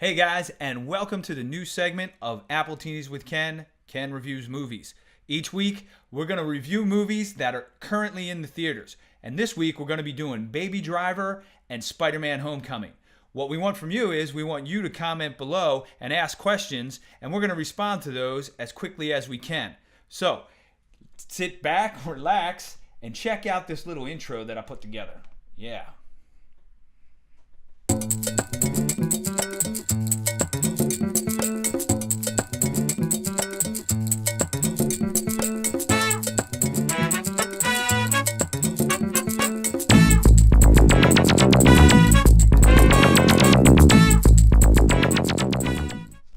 Hey guys, and welcome to the new segment of Appletinis with Ken. Ken reviews movies. Each week, we're going to review movies that are currently in the theaters. And this week, we're going to be doing Baby Driver and Spider-Man Homecoming. What we want from you is we want you to comment below and ask questions, and we're going to respond to those as quickly as we can. So, sit back, relax, and check out this little intro that I put together. Yeah.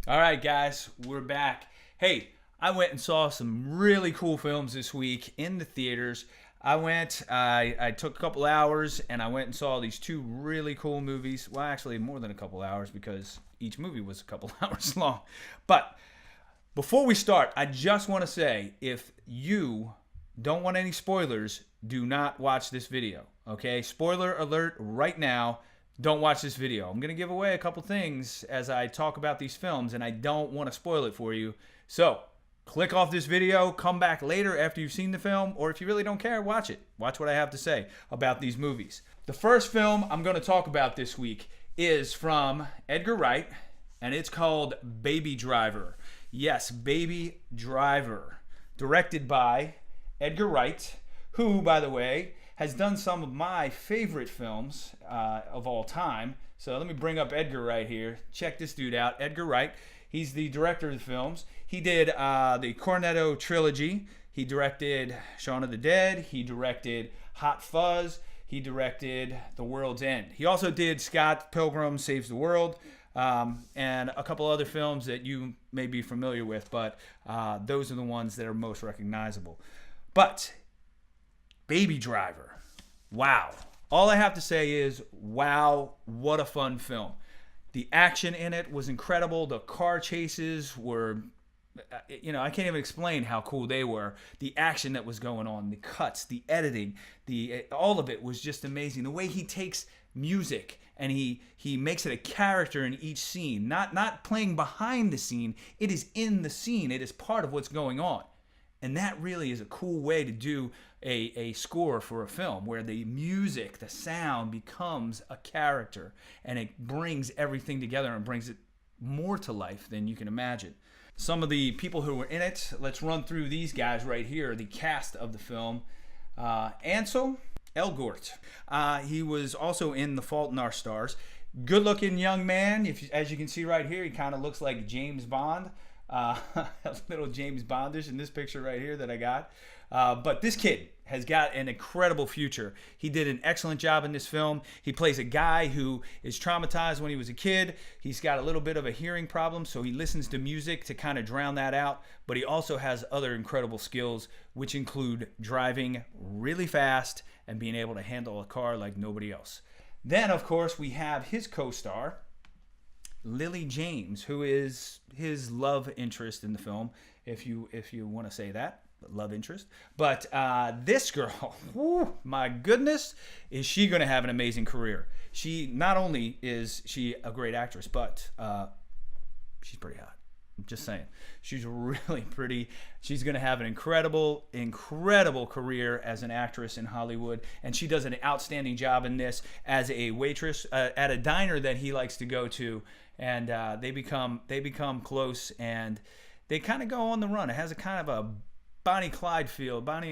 Alright guys, we're back. Hey, I went and saw some really cool films this week in the theaters. I took a couple hours and I went and saw these two really cool movies. Well, actually more than a couple hours because each movie was a couple hours long. But before we start, I just want to say, if you don't want any spoilers, do not watch this video. Okay? Spoiler alert right now. Don't watch this video. I'm going to give away a couple things as I talk about these films, and I don't want to spoil it for you. So, click off this video, come back later after you've seen the film, or if you really don't care, watch it. Watch what I have to say about these movies. The first film I'm going to talk about this week is from Edgar Wright, and it's called Baby Driver. Yes, Baby Driver. Directed by Edgar Wright, who, by the way, has done some of my favorite films of all time. So let me bring up Edgar Wright here. Check this dude out. Edgar Wright. He's the director of the films. He did the Cornetto trilogy. He directed Shaun of the Dead. He directed Hot Fuzz. He directed The World's End. He also did Scott Pilgrim Saves the World and a couple other films that you may be familiar with, but those are the ones that are most recognizable. But Baby Driver. Wow. All I have to say is, wow, what a fun film. The action in it was incredible. The car chases were, I can't even explain how cool they were. The action that was going on, the cuts, the editing, all of it was just amazing. The way he takes music and he makes it a character in each scene, not playing behind the scene. It is in the scene. It is part of what's going on. And that really is a cool way to do a score for a film, where the music, the sound becomes a character and it brings everything together and brings it more to life than you can imagine. Some of the people who were in it, let's run through these guys right here, the cast of the film. Ansel Elgort. He was also in The Fault in Our Stars. Good looking young man. As you can see right here, he kind of looks like James Bond. A little James Bondish in this picture right here that I got. But this kid has got an incredible future. He did an excellent job in this film. He plays a guy who is traumatized when he was a kid. He's got a little bit of a hearing problem, so he listens to music to kind of drown that out. But he also has other incredible skills, which include driving really fast and being able to handle a car like nobody else. Then, of course, we have his co-star, Lily James, who is his love interest in the film, if you want to say that, love interest. But this girl, whew, my goodness, is she going to have an amazing career. She not only is she a great actress, but she's pretty hot. I'm just saying. She's really pretty. She's going to have an incredible career as an actress in Hollywood. And she does an outstanding job in this as a waitress at a diner that he likes to go to. And they become close, and they kind of go on the run. It has a kind of a Bonnie and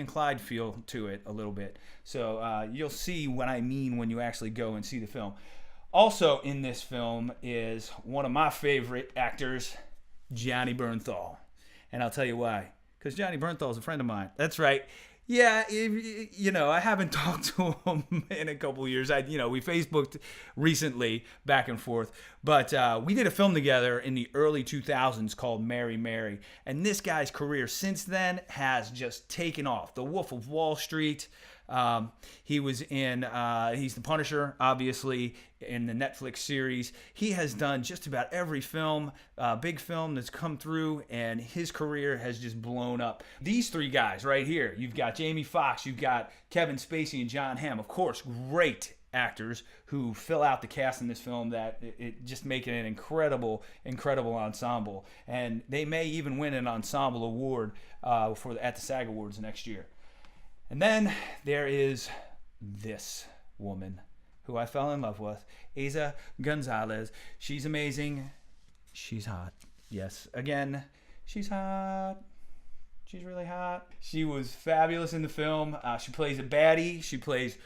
Clyde feel to it a little bit. So you'll see what I mean when you actually go and see the film. Also in this film is one of my favorite actors, Johnny Bernthal. And I'll tell you why. Because Johnny Bernthal is a friend of mine. That's right. Yeah, I haven't talked to him in a couple years. We Facebooked recently back and forth. But we did a film together in the early 2000s called Mary Mary. And this guy's career since then has just taken off. The Wolf of Wall Street. He was in, he's the Punisher, obviously, in the Netflix series. He has done just about every film, big film that's come through, and his career has just blown up. These three guys right here, you've got Jamie Foxx, you've got Kevin Spacey and John Hamm. Of course, great actors who fill out the cast in this film that it just make it an incredible ensemble. And they may even win an ensemble award at the SAG Awards next year. And then there is this woman who I fell in love with, Eiza Gonzalez. She's amazing. She's hot. Yes, again, she's hot. She's really hot. She was fabulous in the film. She plays a baddie.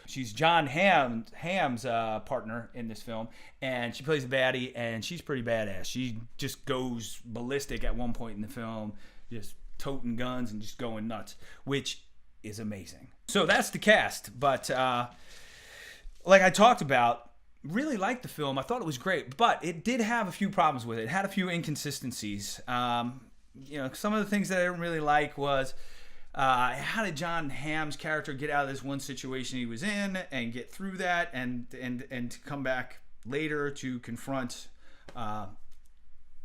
She's John Hamm's partner in this film, and she plays a baddie, and she's pretty badass. She just goes ballistic at one point in the film, just toting guns and just going nuts, which is amazing. So that's the cast. But like I talked about, really liked the film. I thought it was great, but it did have a few problems with it. It had a few inconsistencies. Some of the things that I didn't really like was how did John Hamm's character get out of this one situation he was in and get through that and to come back later to confront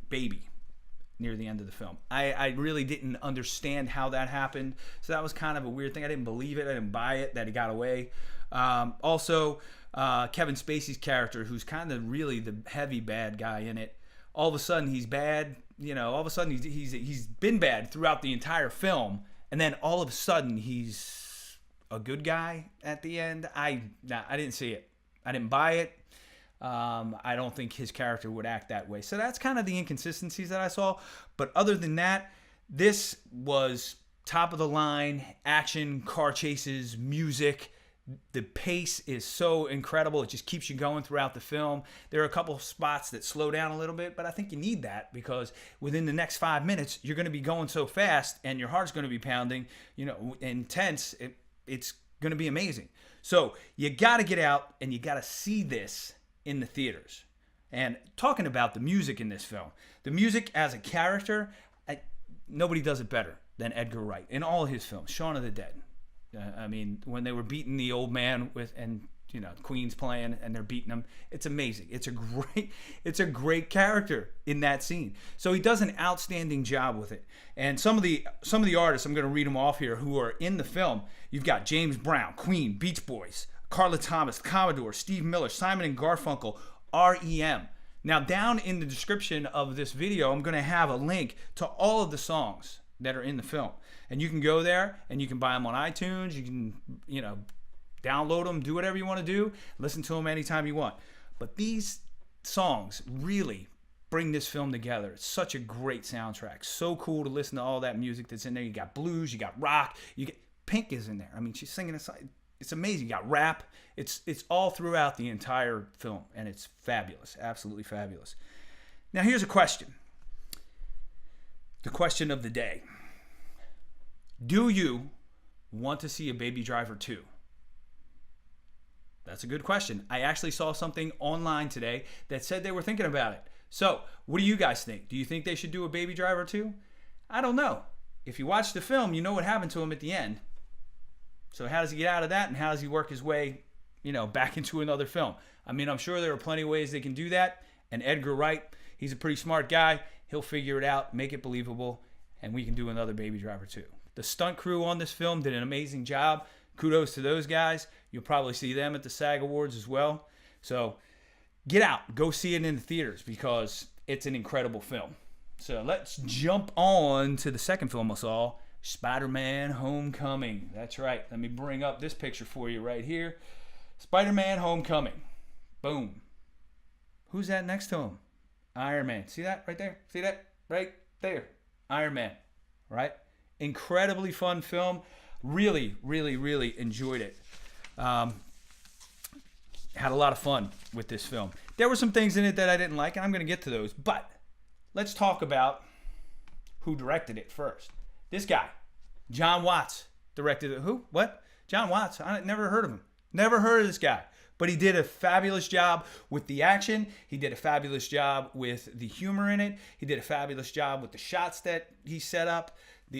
Baby near the end of the film. I really didn't understand how that happened, so that was kind of a weird thing. I didn't believe it. I didn't buy it that he got away. Also, Kevin Spacey's character, who's kind of really the heavy bad guy in it, all of a sudden he's bad. All of a sudden he's been bad throughout the entire film, and then all of a sudden he's a good guy at the end. I didn't see it. I didn't buy it. I don't think his character would act that way. So that's kind of the inconsistencies that I saw. But other than that, this was top of the line action, car chases, music. The pace is so incredible. It just keeps you going throughout the film. There are a couple of spots that slow down a little bit, but I think you need that because within the next 5 minutes, you're going to be going so fast and your heart's going to be pounding, intense. It's going to be amazing. So you got to get out and you got to see this in the theaters. And talking about the music in this film, the music as a character, nobody does it better than Edgar Wright in all his films. Shaun of the Dead. When they were beating the old man and Queen's playing and they're beating him, it's amazing. It's a great character in that scene. So he does an outstanding job with it. And some of the artists, I'm going to read them off here, who are in the film. You've got James Brown, Queen, Beach Boys, Carla Thomas, Commodore, Steve Miller, Simon and Garfunkel, REM. Now down in the description of this video, I'm going to have a link to all of the songs that are in the film. And you can go there and you can buy them on iTunes. You can, download them, do whatever you want to do, listen to them anytime you want. But these songs really bring this film together. It's such a great soundtrack. So cool to listen to all that music that's in there. You got blues, you got rock, Pink is in there. She's singing a song. It's amazing. You got rap. It's all throughout the entire film, and it's fabulous, absolutely fabulous. Now here's a question. The question of the day. Do you want to see a Baby Driver 2? That's a good question. I actually saw something online today that said they were thinking about it. So, what do you guys think? Do you think they should do a Baby Driver 2? I don't know. If you watch the film, you know what happened to him at the end. So how does he get out of that, and how does he work his way, back into another film? I'm sure there are plenty of ways they can do that. And Edgar Wright, he's a pretty smart guy. He'll figure it out, make it believable, and we can do another Baby Driver 2. The stunt crew on this film did an amazing job. Kudos to those guys. You'll probably see them at the SAG Awards as well. So get out. Go see it in the theaters because it's an incredible film. So let's jump on to the second film I saw, Spider-Man Homecoming. That's right. Let me bring up this picture for you right here. Spider-Man Homecoming. Boom. Who's that next to him? Iron Man. See that right there? See that right there? Iron Man. Right? Incredibly fun film. Really, really, really enjoyed it. Had a lot of fun with this film. There were some things in it that I didn't like, and I'm going to get to those. But let's talk about who directed it first. This guy, John Watts, directed it. Who? What? John Watts. I never heard of him. Never heard of this guy. But he did a fabulous job with the action. He did a fabulous job with the humor in it. He did a fabulous job with the shots that he set up.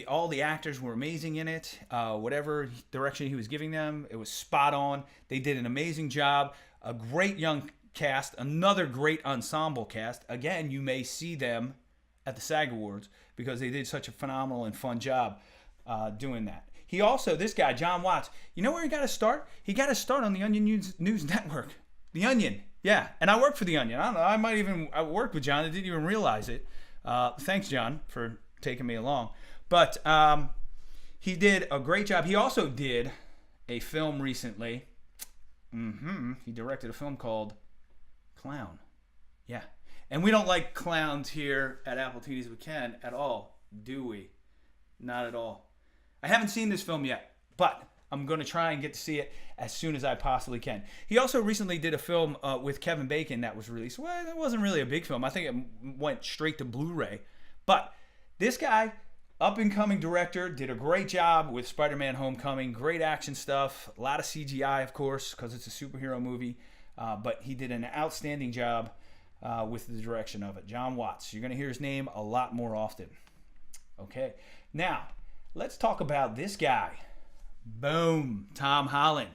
All the actors were amazing in it. Whatever direction he was giving them, it was spot on. They did an amazing job. A great young cast. Another great ensemble cast. Again, you may see them at the SAG Awards because they did such a phenomenal and fun job doing that. He also, this guy, John Watts, you know where he got to start? He got to start on the Onion News Network. The Onion. Yeah. And I work for the Onion. I don't know. I worked with John. I didn't even realize it. Thanks, John, for taking me along. But he did a great job. He also did a film recently. He directed a film called Clown. Yeah. And we don't like clowns here at Appletinis We Can at all, do we? Not at all. I haven't seen this film yet, but I'm going to try and get to see it as soon as I possibly can. He also recently did a film with Kevin Bacon that was released. Well, it wasn't really a big film. I think it went straight to Blu-ray. But this guy, up-and-coming director, did a great job with Spider-Man Homecoming. Great action stuff. A lot of CGI, of course, because it's a superhero movie. But he did an outstanding job with the direction of it. John Watts. You're going to hear his name a lot more often. Okay. Now, let's talk about this guy. Boom. Tom Holland.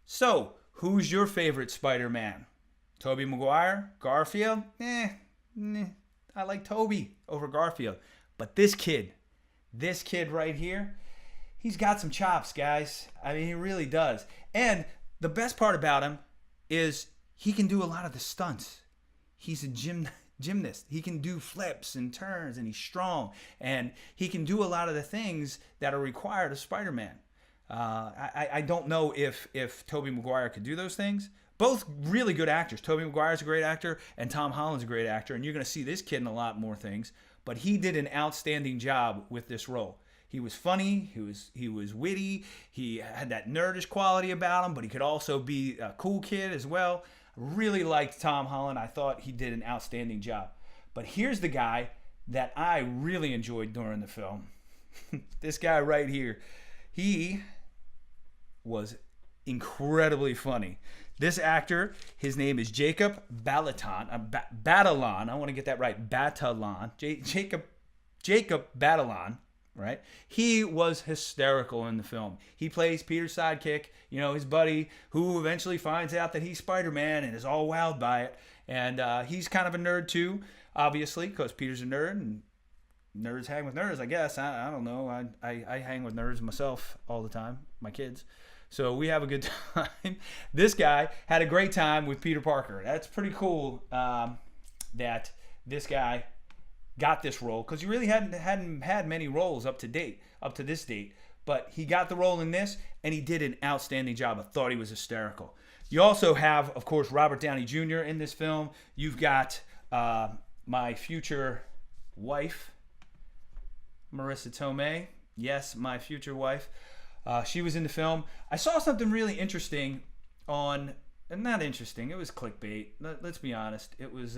So, who's your favorite Spider-Man? Tobey Maguire? Garfield? I like Tobey over Garfield. But this kid right here, he's got some chops, guys. I mean, he really does. And the best part about him is he can do a lot of the stunts. He's a gymnast. He can do flips and turns, and he's strong. And he can do a lot of the things that are required of Spider-Man. I don't know if Tobey Maguire could do those things. Both really good actors. Tobey Maguire's a great actor, and Tom Holland's a great actor. And you're going to see this kid in a lot more things. But he did an outstanding job with this role. He was funny. He was witty. He had that nerdish quality about him, but he could also be a cool kid as well. Really liked Tom Holland. I thought he did an outstanding job. But here's the guy that I really enjoyed during the film. This guy right here. He was incredibly funny. This actor, his name is Jacob Batalon. Batalon. I want to get that right. Batalon. Jacob Batalon. Right? He was hysterical in the film. He plays Peter's sidekick, his buddy, who eventually finds out that he's Spider-Man and is all wowed by it. And he's kind of a nerd too, obviously, because Peter's a nerd and nerds hang with nerds, I guess. I don't know. I hang with nerds myself all the time, my kids. So we have a good time. This guy had a great time with Peter Parker. That's pretty cool that this guy got this role, because he really hadn't had many roles up to this date. But he got the role in this, and he did an outstanding job. I thought he was hysterical. You also have, of course, Robert Downey Jr. in this film. You've got my future wife, Marissa Tomei. Yes, my future wife. She was in the film. I saw something really interesting not interesting. It was clickbait. Let's be honest. It was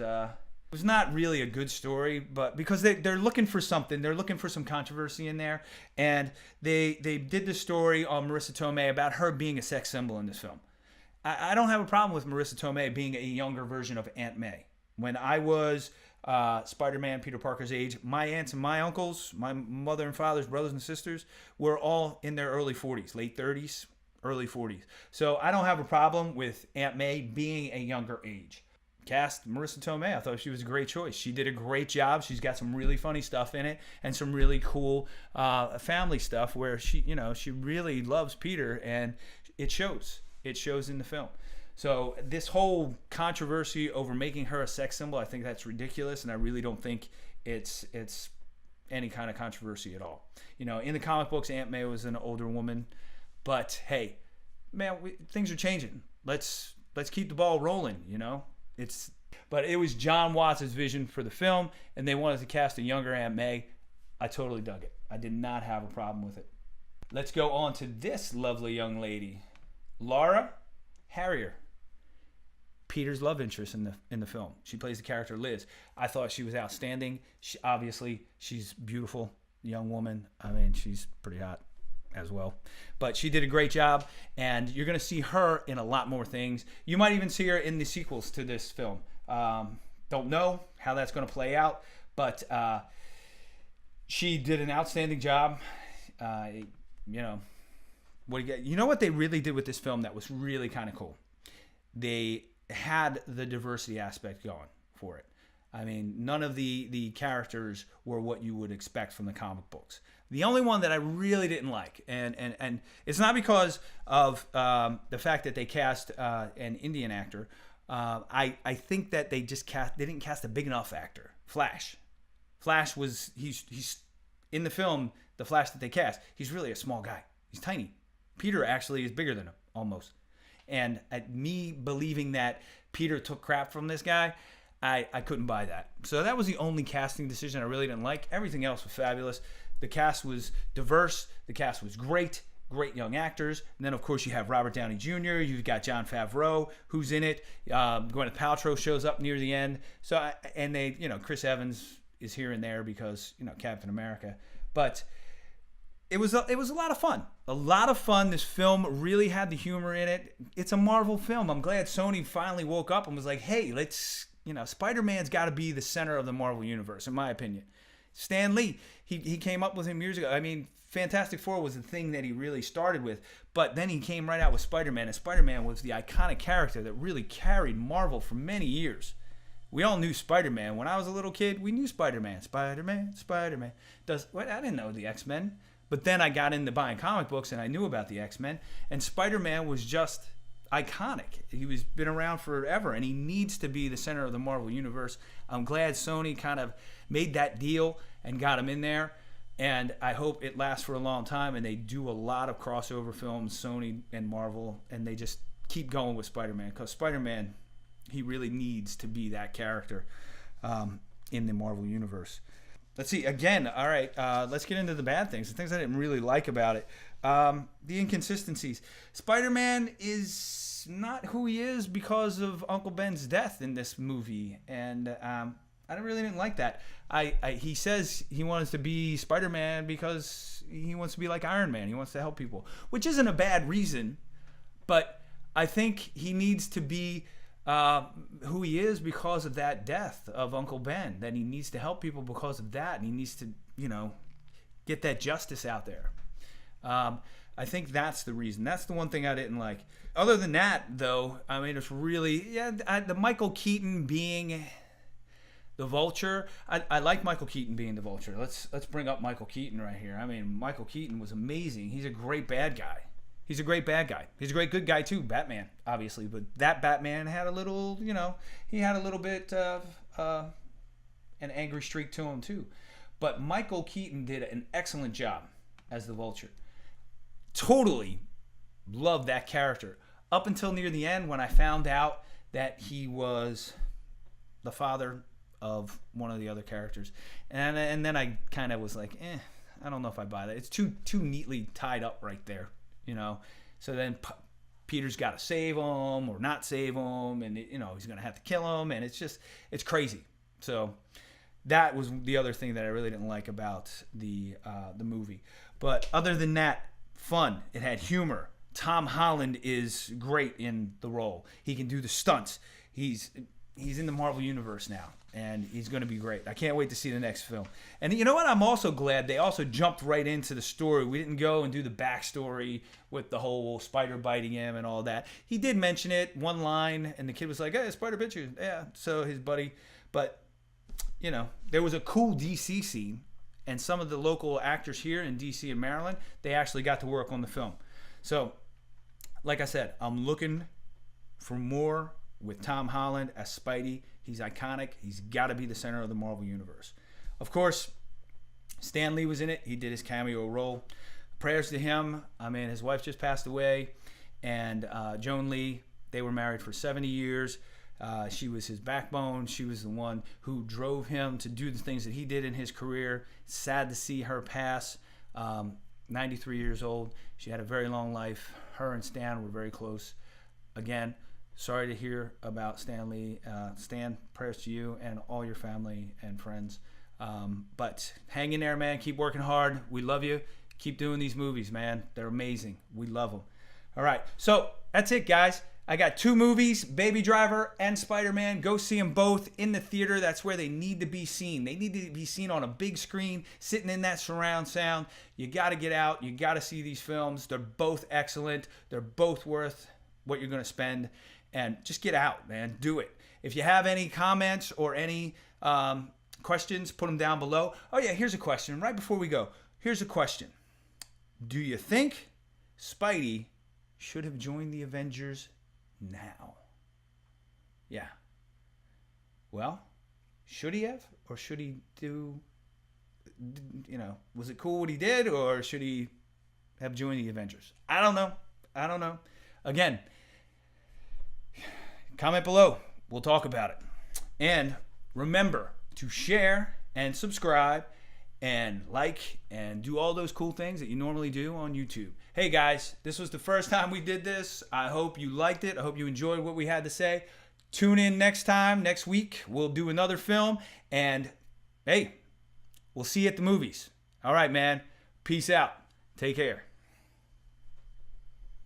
not really a good story, but because they're looking for something, they're looking for some controversy in there, and they did the story on Marissa Tomei about her being a sex symbol in this film. I don't have a problem with Marissa Tomei being a younger version of Aunt May. When I was Spider-Man, Peter Parker's age, my aunts and my uncles, my mother and father's brothers and sisters were all in their early 40s, late 30s, early 40s. So I don't have a problem with Aunt May being a younger age. Cast Marissa Tomei. I thought she was a great choice. She did a great job. She's got some really funny stuff in it and some really cool family stuff where she really loves Peter, and it shows. It shows in the film. So this whole controversy over making her a sex symbol, I think that's ridiculous, and I really don't think it's any kind of controversy at all. In the comic books, Aunt May was an older woman, but hey, man, things are changing. Let's keep the ball rolling. But it was John Watts' vision for the film, and they wanted to cast a younger Aunt May. I totally dug it. I did not have a problem with it. Let's go on to this lovely young lady, Laura Harrier, Peter's love interest in the film. She plays the character Liz. I thought she was outstanding. She's beautiful, young woman. I mean, she's pretty hot as well. But she did a great job, and you're going to see her in a lot more things. You might even see her in the sequels to this film. Don't know how that's going to play out, but she did an outstanding job. What they really did with this film that was really kind of cool? They had the diversity aspect going for it. I mean, none of the characters were what you would expect from the comic books. The only one that I really didn't like, and it's not because of the fact that they cast an Indian actor. I think that they didn't cast a big enough actor. Flash was he's in the film. The Flash that they cast, he's really a small guy. He's tiny. Peter actually is bigger than him almost. And at me believing that Peter took crap from this guy, I couldn't buy that. So that was the only casting decision I really didn't like. Everything else was fabulous. The cast was diverse. The cast was great. Great young actors. And then, of course, you have Robert Downey Jr. You've got Jon Favreau, who's in it. Gwyneth Paltrow shows up near the end. So, and they, Chris Evans is here and there because, Captain America. But it was a lot of fun. A lot of fun. This film really had the humor in it. It's a Marvel film. I'm glad Sony finally woke up and was like, hey, let's, Spider-Man's got to be the center of the Marvel universe, in my opinion. Stan Lee, he came up with him years ago. I mean, Fantastic Four was the thing that he really started with, but then he came right out with Spider-Man, and Spider-Man was the iconic character that really carried Marvel for many years. We all knew Spider-Man. When I was a little kid, we knew Spider-Man. Spider-Man. I didn't know the X-Men, but then I got into buying comic books, and I knew about the X-Men, and Spider-Man was just iconic. He was been around forever, and he needs to be the center of the Marvel universe. I'm glad Sony kind of made that deal and got him in there, and I hope it lasts for a long time, and they do a lot of crossover films, Sony and Marvel, and they just keep going with Spider-Man, because Spider-Man, he really needs to be that character in the Marvel universe. Let's see, again, all right, let's get into the bad things, the things I didn't really like about it. The inconsistencies. Spider-Man is not who he is because of Uncle Ben's death in this movie, and I really didn't like that. He says he wants to be Spider-Man because he wants to be like Iron Man. He wants to help people, which isn't a bad reason, but I think he needs to be who he is because of that death of Uncle Ben, that he needs to help people because of that, and he needs to, get that justice out there. I think that's the reason. That's the one thing I didn't like. Other than that, though, I mean, it's really, the Michael Keaton being the Vulture. I like Michael Keaton being the Vulture. Let's bring up Michael Keaton right here. I mean, Michael Keaton was amazing. He's a great bad guy. He's a great bad guy. He's a great good guy too, Batman, obviously. But that Batman had a little, he had a little bit of an angry streak to him too. But Michael Keaton did an excellent job as the Vulture. Totally loved that character. Up until near the end when I found out that he was the father of one of the other characters. And then I kind of was like, I don't know if I buy that. It's too neatly tied up right there. So then Peter's got to save him or not save him, and he's going to have to kill him, and it's crazy. So that was the other thing that I really didn't like about the movie. But other than that, fun. It had humor. Tom Holland is great in the role. He can do the stunts. He's in the Marvel universe now, and he's going to be great. I can't wait to see the next film. And you know what? I'm also glad they also jumped right into the story. We didn't go and do the backstory with the whole spider biting him and all that. He did mention it, one line, and the kid was like, hey, spider bit you. Yeah, so his buddy. But, there was a cool DC scene, and some of the local actors here in DC and Maryland, they actually got to work on the film. So, like I said, I'm looking for more with Tom Holland as Spidey. He's iconic. He's got to be the center of the Marvel Universe. Of course, Stan Lee was in it. He did his cameo role. Prayers to him. I mean, his wife just passed away. And Joan Lee, they were married for 70 years. She was his backbone. She was the one who drove him to do the things that he did in his career. It's sad to see her pass. 93 years old. She had a very long life. Her and Stan were very close. Again, sorry to hear about Stan Lee. Stan, prayers to you and all your family and friends. But hang in there, man. Keep working hard. We love you. Keep doing these movies, man. They're amazing. We love them. All right. So that's it, guys. I got 2 movies, Baby Driver and Spider-Man. Go see them both in the theater. That's where they need to be seen. They need to be seen on a big screen, sitting in that surround sound. You got to get out. You got to see these films. They're both excellent. They're both worth what you're going to spend. And just get out, man. Do it. If you have any comments or any questions, put them down below. Oh, yeah, here's a question right before we go. Here's a question. Do you think Spidey should have joined the Avengers now? Yeah. Well, should he have? Or should he do, was it cool what he did? Or should he have joined the Avengers? I don't know. Again, comment below. We'll talk about it. And remember to share and subscribe and like and do all those cool things that you normally do on YouTube. Hey guys, this was the first time we did this. I hope you liked it. I hope you enjoyed what we had to say. Tune in next week. We'll do another film. And hey, we'll see you at the movies. All right, man. Peace out. Take care.